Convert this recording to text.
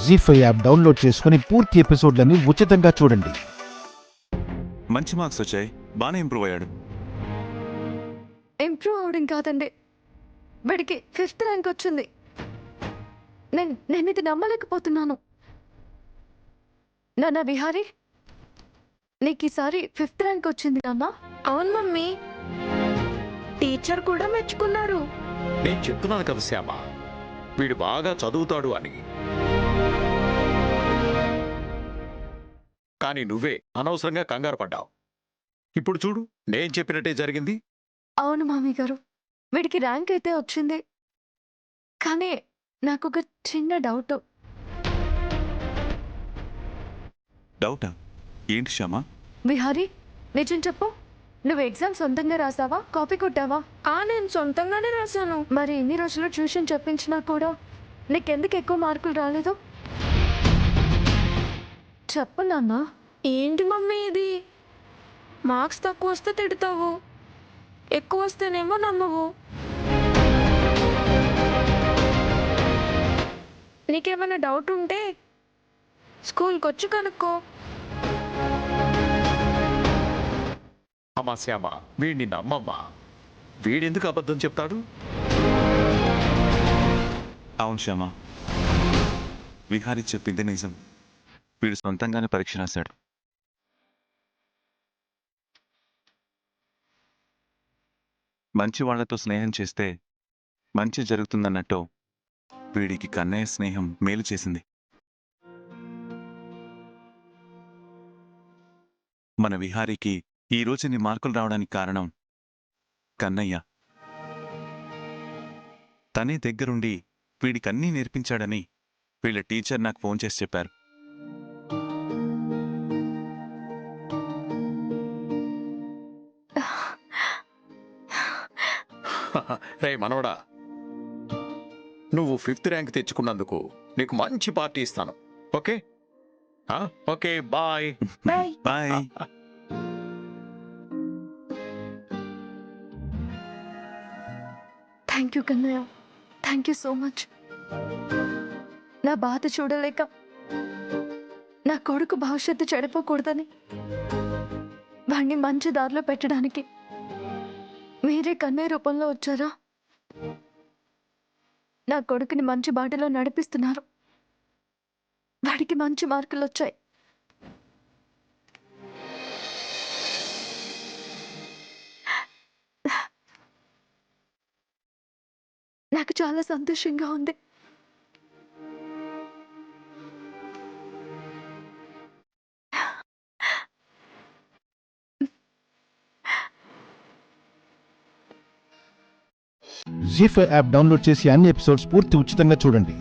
జీ5 app download చేసుకుని పూర్తి ఎపిసోడ్లని ఉచితంగా చూడండి. మంచి మార్క్స్ వచ్చాయి, బాగానే ఇంప్రూవ్ అయ్యాడు. ఇంప్రూవ్ అవడం కాదండి, వాడికి 5th ర్యాంక్ వచ్చింది. నేను ఇది నమ్మలేకపోతున్నాను. నాన్న విహారీ, నీకు ఈసారి 5th ర్యాంక్ వచ్చింది నాన్న. అవును మమ్మీ, టీచర్ కూడా మెచ్చుకున్నారు. నేను చెప్తున్నాను కదా శ్యామ, వీడు బాగా చదువుతాడు అని. కానీ నువ్వే అనవసరంగా కంగారు పడ్డావు. ఇప్పుడు చూడు, నేను చెప్పినట్టే జరిగింది. అవును మామీ గారు, వీడికి ర్యాంక్ అయితే వచ్చింది, కానీ నాకు ఒక చిన్న డౌట్. డౌటా? ఏంటి శ్యామా? విహారీ, నిజం చెప్పు, నువ్వు ఎగ్జామ్ సొంతంగా రాసావా, కాపీ కొట్టావా? నేను సొంతంగానే రాశాను. మరి ఎన్ని రోజులు ట్యూషన్ చెప్పించినా కూడా నీకెందుకు ఎక్కువ మార్కులు రాలేదు? చెప్పు నాన్న. ఏంటి మమ్మీ ఇది? మార్క్స్ తక్కువ వస్తే తిడతావు, ఎక్కువ వస్తేనేమో నమ్మవు. నీకేమైనా డౌట్ ఉంటే స్కూల్కి వచ్చి కనుక్కో. అమ్మా శ్యామ, వీడిని నమ్మమ్మా. వీడెందుకు అబద్ధం చెప్తాడు? అవును శ్యామా, విహారీ చెప్పింది నిజం. వీడు సొంతంగానే పరీక్ష రాశాడు. మంచి వాళ్లతో స్నేహం చేస్తే మంచి జరుగుతుందన్నట్టు వీడికి కన్నయ్య స్నేహం మేలు చేసింది. మన విహారీకి ఈ రోజు నీ మార్కులు రావడానికి కారణం కన్నయ్య. తనే దగ్గరుండి వీడికన్నీ నేర్పించాడని వీళ్ళ టీచర్ నాకు ఫోన్ చేసి చెప్పారు. రే మనవడా, నువ్వు 5th ర్యాంక్ తెచ్చుకున్నందుకు నీకు మంచి పార్టీ ఇస్తాను. Okay okay, bye bye. Bye. Thank you Kannayya, thank you so much. నా బాధ చూడలేక, నా కొడుకు భవిష్యత్తు చెడిపోకూడదని, వాణ్ణి మంచి దారిలో పెట్టడానికి మీరే కన్నయ్య రూపంలో వచ్చారా? నా కొడుకుని మంచి బాటలో నడిపిస్తున్నారు. వాడికి మంచి మార్కులు వచ్చాయి. నాకు చాలా సంతోషంగా ఉంది. జీ5 యాప్ డౌన్లోడ్ చేసి అన్ని ఎపిసోడ్స్ పూర్తి ఉచితంగా చూడండి.